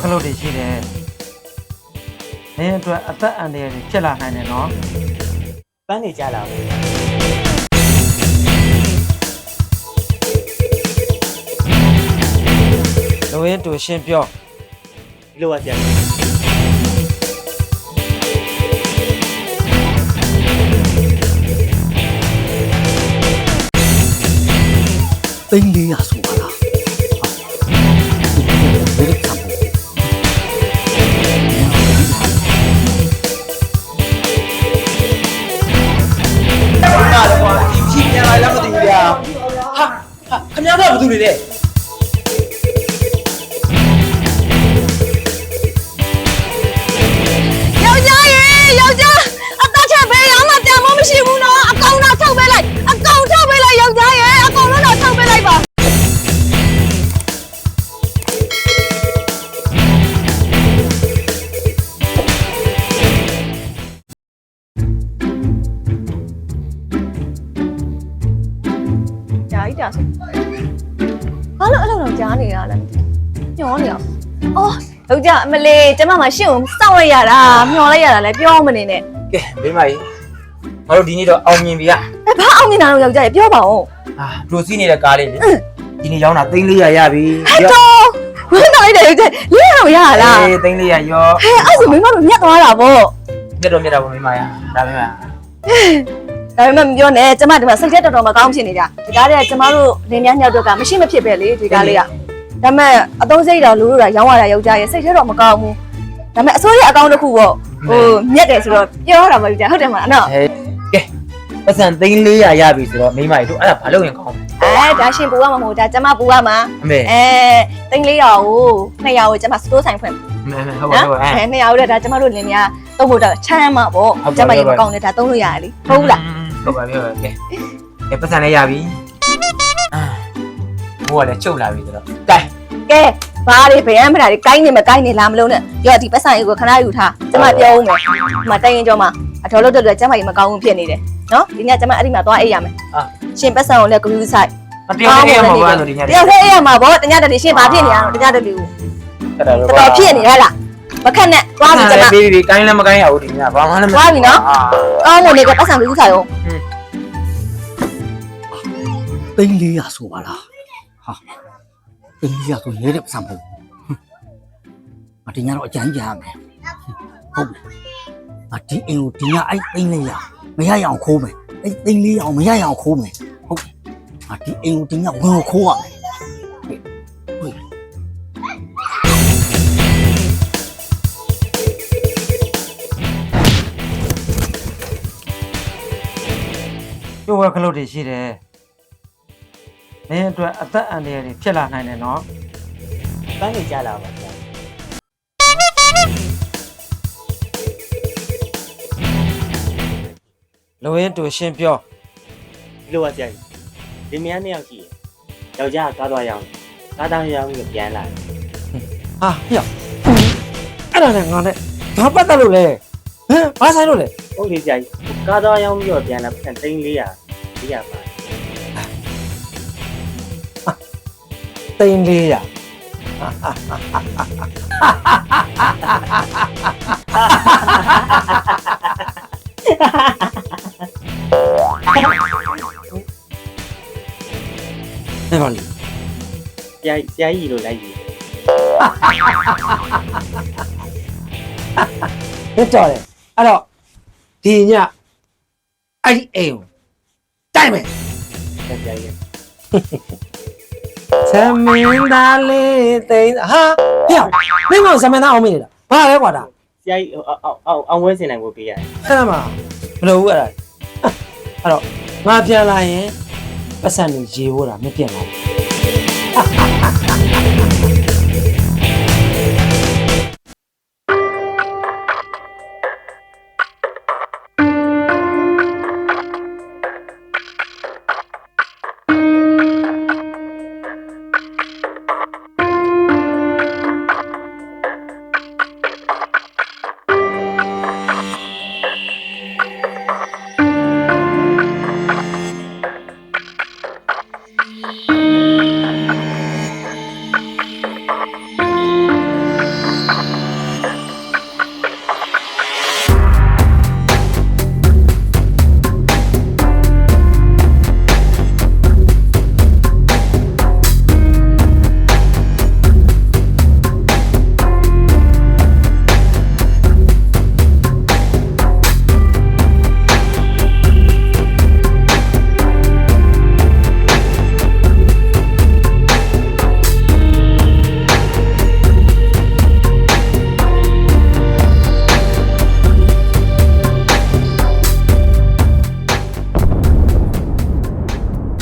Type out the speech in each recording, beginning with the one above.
ခလုတ်တွေရှိတယ်။နင်းအတွက်အသက်အန္တရာယ်ဖြစ်လာနိုင်တယ်နော် ပန်းနေကြလာဘူး။လူရင်းတူရှင်းပြော ဒီလိုပါဆရာသိန်း400ဆိုပါလားဘယ်လိုခံဖို့ ဒီဖြည့်ပြန်လာလည်းမသိဘူးဗျာဟာခင်ဗျားတို့ဘာလုပ်နေလဲ ယောက်ျားရေယောက်ျားအသက်ချက်ပေးရမှပြန်မမရှိဘူးနော်အကောင်တော့ထုတ်ပေးလိုက်အကောင်ထုတ်ပေးလိုက်ယောက်ျားရေအကောင်လုံးတော့ထုတ်ပေးလိုက်ပါကြာကြီးတာဆိုဘာလို့အဲ့လိုတော့ကြားနေရလဲညှောနေအောင်အော်ယောက်ျားအမလေးကျမမှရှင့်ကိုစောင့်လိုက်ရတာမျောလိုက်ရတာလဲပြောမနေနဲ့ ကဲမိမကြီးငါတို့ဒီနေ့တော့အောင်မြင်ပြီอ่ะ ဘာအောင်နေတာတော့ယောက်ျားရေပြောပါဦး ဟာပရိုစီးနေတဲ့ကားလေးလေဒီနေ့ရောင်းတာ3,400ရပြီ ဟဲ့တော့ဝင်းတော်လိုက်တယ်ယောက်ျားလေးတော့ရလား အေး3,400ရော ဟဲ့အဲ့ဆိုမိမတို့မြတ်သွားတာပေါ့ မြတ်တော့မြတ်တာပေါ့မိမရဒါပဲဒါမပေမဲ့မပြောနဲ့ကျမဒီမှာစိတ်ထဲတော်တော်မကောင်းဖြစ်နေကြဒီကားလေးကကျမတို့လင်းမြညောက်တော့ကမရှိမဖြစ်ပဲလေဒီကားလေးကဒါပေမဲ့အသုံးစိတ်တော်လူတို့ကရောင်းရတာယောက်ျားရဲ့စိတ်ထဲတော့မကောင်းဘူးဒါပေမဲ့အစိုးရအကောင့်တစ်ခုပေါ့ဟိုမြက်တယ်ဆိုတော့ပြောရတာပေါ့ယောက်ျားဟုတ်တယ်မလားနော် ဟဲ့ကဲပတ်စံ3,400ရပြီဆိုတော့မိမကြီးတို့အဲ့ဒါဘာလုပ်ရင်ကောင်းလဲ ဒါရှင်ပူရမှာမဟုတ်ဒါကျမပူရမှာ အမေ 3,400ကို200ကိုကျမစတိုးဆိုင်ဖွင့် မဲဟုတ်ပါတော့အဲ 200ကိုဒါကျမတို့လင်းမြသုံးဖို့တော့ချမ်းမှာပေါ့ကျမရေမကောင်းနေတာသုံးလို့ရတယ်လေဟုတ်ဘူးလား ဟုတ်ပါပြီဟုတ်ပါကဲကဲပတ်စံလေးရပြီဘိုးကလည်းချုပ်လာပြီဆိုတော့ကဲ ကဲဘာတွေဗရမ်းမတာတွေကိုင်းနေမကိုင်းနေလားမလုံးနဲ့ရောဒီပတ်ဆိုင်ကိုခဏယူထားကျမပြောဦးမယ်ဒီမှာတိုင်ရင်ကျော်မှာအတော်လို့တော့ကျမကြီးမကောင်းဘူးဖြစ်နေတယ်နော်ဒီညကျမအဲ့ဒီမှာသွားအိပ်ရမယ်ရှင်ပတ်ဆိုင်ကိုလည်းဂရုစိုက် တယောက်တည်းမှာပါဆိုဒီည တယောက်တည်းအိပ်ရမှာပေါ့တညတည်းရှင်ဘာဖြစ်နေရတော့တညတည်းကို အဲ့ဒါတော့ တော်ဖြစ်နေရလားမခက်နဲ့သွားပြီကျမ ဘေးဘေးကိုင်းလည်းမကိုင်းရဘူးဒီညဘာမှလည်းမ သွားပြီနော်ကောင်းမနေကပတ်ဆိုင်ဂရုစိုက်အောင် သိန်း400ဆိုပါလားဟာသိန်း400ဆိုလဲတဲ့ပတ်စံမဟုတ်အတင်းကတော့အကြမ်းကြရမယ်ဟုတ်ပြီအဒီအင်ကိုဒီညအဲ့သိန်း400မရရအောင်ခိုးမယ်အဲ့သိန်း400မရရအောင်ခိုးမယ်ဟုတ်ပြီအဒီအင်ကိုဒီညဝင်ခိုးရမယ်ဟုတ် ကျိုးဝဲခလုတ်တွေရှိတယ်နင်းအတွက်အသက်အန္တရာယ်ဖြစ်လာနိုင်တယ်နော် ပန်းနေကြလာပါဗျာ လူရင်းတူရှင်းပြော ဒီလိုပါဆရာကြီးဒီမယား2ယောက်ရှိတယ်ယောက်ျားကားသွားရောင်းကားတောင်းရောင်းပြီးပြန်လာတယ် ဟာဟေ့အဲ့ဒါနဲ့ငါနဲ့ဘာပတ်သက်လို့လဲဟမ်ဘာဆိုင်လို့လဲ ဟုတ်လေဆရာကြီးကားသွားရောင်းပြီးတော့ပြန်လာပြန်3,400ပါ 3,400အဲ့ပါလေ ဆရာကြီးလိုလိုက်ယူ ဟဲ့ကြော်တယ်အဲ့တော့ဒီညအဲ့ဒီအိမ်ကိုတိုက်မယ် ဆရာကြီး သမင်းသားလေးသိန်းဟာဟေ့မင်းကသမင်းသားအောင်မင်းနေတာဘာလဲကွာဒါ ဆရာကြီးအောင်ဝဲစင်နိုင်ကိုပေးရတယ် အဲ့ဒါမှမလို့ဘူးအဲ့ဒါအဲ့တော့ငါပြန်လာရင်ပတ်စံတွေရေဖို့တာမပြတ်လာဘူး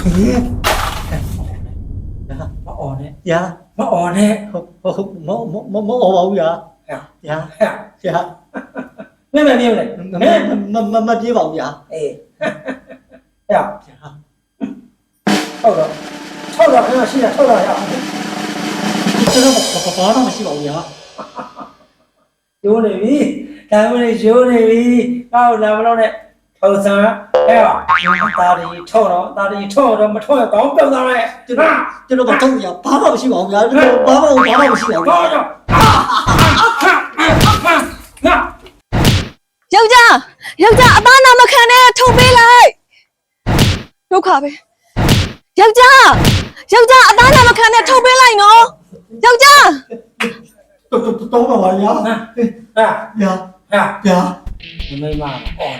မအော်နဲ့ 呀， မအော်နဲ့ 没熬呀，呀呀， မင်းမင်းလေ 没别熬呀， အေးရဟုတ်တော့600ခဏရှိရ600ရ 这个把那么细熬呀， ရိုးနေပြီဒါမှမဟုတ်ရိုးနေပြီကောက်လာမလို့နဲ့ထောက်ဆန်းအဲ့တော့တာဒီထောက်တော့တာဒီထောက်တော့မထောက်ရကောင်းပြောင်းသွားတယ် 这个把中呀，把那么细熬呀，这个把那么细熬 ကောင်း 呀， တော့ငါ ယောက်ျားအသားနာမခံနဲ့ထုံပေးလိုက်ဒုက္ခပဲယောက်ျားအသားနာမခံနဲ့ထုံပေးလိုက်နော်ယောက်ျား 都干嘛呀？ ဟာ 呀 ဟာ 呀， မိမအော်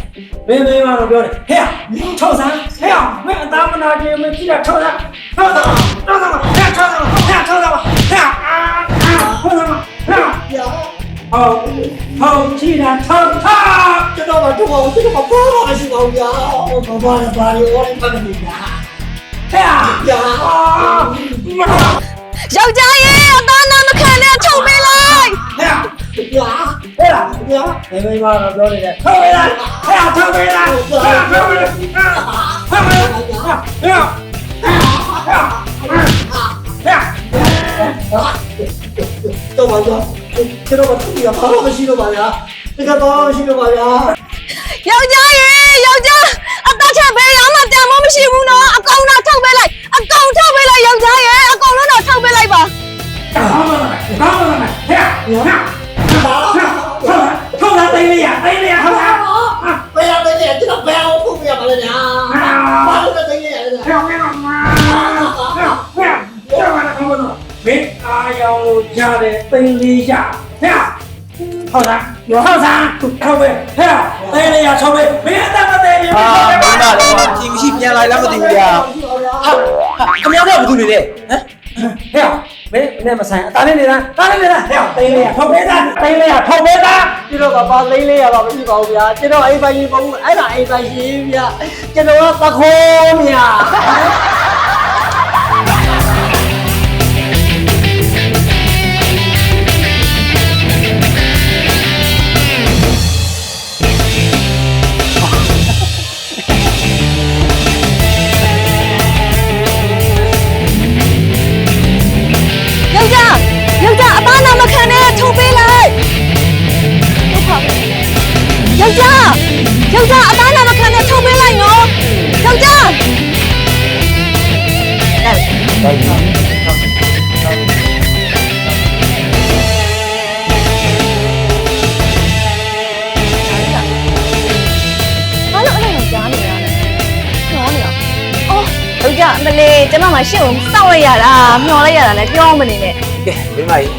မင်းတော့ပြောတယ်ဟဲ့ထောက်ဆန်းဟဲ့မင်းအသားမနာကြမကြည့်တာထောက်ဆန်းဟဲ့ထောက်ဆန်းဟဲ့ထောက်ဆန်းဟဲ့ထောက်ဆန်း呀，好气的ထောက်ထောက် 这个把中熬，这个把把那么细熬呀，我把你我的看你呀， ဟဲ့ 呀。 ယောက်ျားရဲ့အသားနာမခံနဲ့ထုံပေးလိုက် ဟဲ့ 呀 ဟဲ့လားမိမတော့ပြောနေတယ်ထောက်ရဟဲ့ထောက်ပေးလားဟဲ့ထောက်ပေးလားဟဲ့都把呀，这个把土呀，把那么细了吧呀，这个把那么细了吧呀， ယောက်ျားအသားချက်ပေးရမှတန်မိုးမရှိဘူးနော်အကောင်တော့ထုံပေးလိုက်အကောင်ထုံပေးလိုက်ယောက်ျားရဲ့အကောင်လုံးတော့ထုံပေးလိုက်ပါ ကောင်းပါမယ်ဟဲ့ထောက်လာတိုင်းလေးရထောက်လာ 不要再这个不要不要了呀，把那个这个呀， ဟဲ့မင်းအားရောင်လို့ကြားတယ်သိန်းလေးရဟဲ့ဟုတ်လားထောက်ဆန်းထောက်ပဲဟဲ့သိန်းလေးရထောက်ပဲမင်းအသက်မသေးဘူး အာမင်းသားတော့ကြည့်မရှိပြန်လာလားမသိဘူးဗျာဟာခမရတော့ဘာလုပ်နေလဲဟမ် ဟဲ့မင်းနဲ့မဆိုင်အသားလေးနေတာတားလေးနေတာဟဲ့သိန်းလေးရထောက်ပဲသားသိန်းလေးရထောက်ပဲသား 这个把လိမ့်လေးရပါမရှိပါဘူးဗျာကျွန်တော်အိမ်ပိုင်ကြီးပုံအဲ့ဒါအိမ်ပိုင်ကြီးဗျာကျွန်တော်ကသခိုးမြာ ယောက်ျားအသားနာမခံနဲ့ထုံပေးလိုက်ဒုက္ခပဲယောက်ျားအသားနာမခံနဲ့ထုံပေးလိုက်နော်ယောက်ျား ဘာလို့အဲ့လိုကြားနေရလဲမျောနေအောင်အော်ယောက်ျားအမလေးကျမမှရှင့်ကိုစောင့်လိုက်ရတာမျောလိုက်ရတာလည်းပြောမနေနဲ့ ကဲမိမကြီး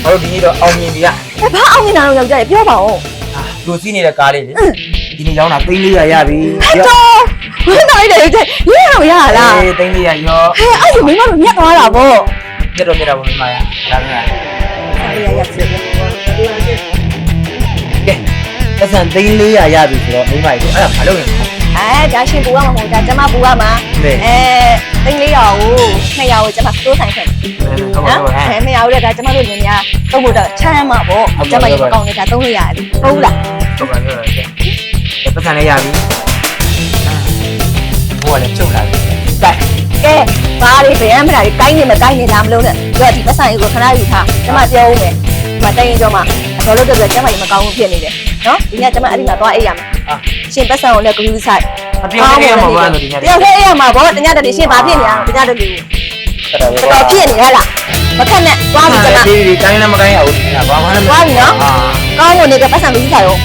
ဘာလို့ဒီနေ့တော့အောင်မြင်ပြီလား ဘာအောင်နေတာတော့ယောက်ျားရေပြောပါဦး လူစီးနေတဲ့ကားလေးလေဒီနေ့ရောင်းတာသိန်း400ရပြီ ဟဲ့တော့ဘယ်နိုင်လဲယောက်ျားရေတော့ရလား အေးသိန်း400ရော ဟဲ့အဲ့ဒီမိမတို့မြတ်သွားတာဗော မြတ်တော့မြတ်တာပေါ့မိမရဒါမှမဟုတ် ရဖြစ်တယ် ကဲပတ်စံသိန်း400ရပြီဆိုတော့မိမကြီးတို့အဲ့ဒါဘာလုပ်နေလဲ ဒါရှင်ပူရမှာမဟုတ်ဒါကျမပူရမှာသိန်း400ကို200ကိုကျမတိုးဆိုင်ခဲ့ ဟုတ်ပါတော့ဟဲ့ 200တဲ့ဒါကျမတို့နေများတုံးဖို့တော့ချမ်းမှာဗောကျမရေမကောင်းနေတာ300ရတယ်ဟုတ်လား ဟုတ်ပါတော့ကဲပတ်စံလေးရပြီဘိုးကလည်းချုပ်လာပြီကဲ ကဲဘာတွေဗရမ်းမတာတွေကိုင်းနေမကိုင်းနေလားမလို့နဲ့ပြောဒီပတ်ဆိုင်ကိုခဏယူထားကျမပြောဦးမယ်ဒီမှာတိုင်ရင်ကြောမှာအတော်လို့တော့ကျမရေမကောင်းဘူးဖြစ်နေတယ်နော်ဒီနေ့ကျမအဲ့ဒီမှာသွားအိပ်ရမယ်ရှင်ပတ်ဆိုင်ကိုလည်းဂရုစိုက် အပြောင်းလေးရမှာပါလို့ဒီည တယောက်တည်းအိပ်ရမှာဗောတညတည်းရှင်ဘာဖြစ်နေလဲတညတည်းတော်ဖြစ်နေဟဲ့လားမခက်နဲ့သွားပြီကျမ ဒီတိုင်းလည်းမကိုင်းရဘူးဒီကဘာမှလည်း သွားပြီနော်ကောင်းဝင်နေကပတ်ဆိုင်ကိုယူထားရော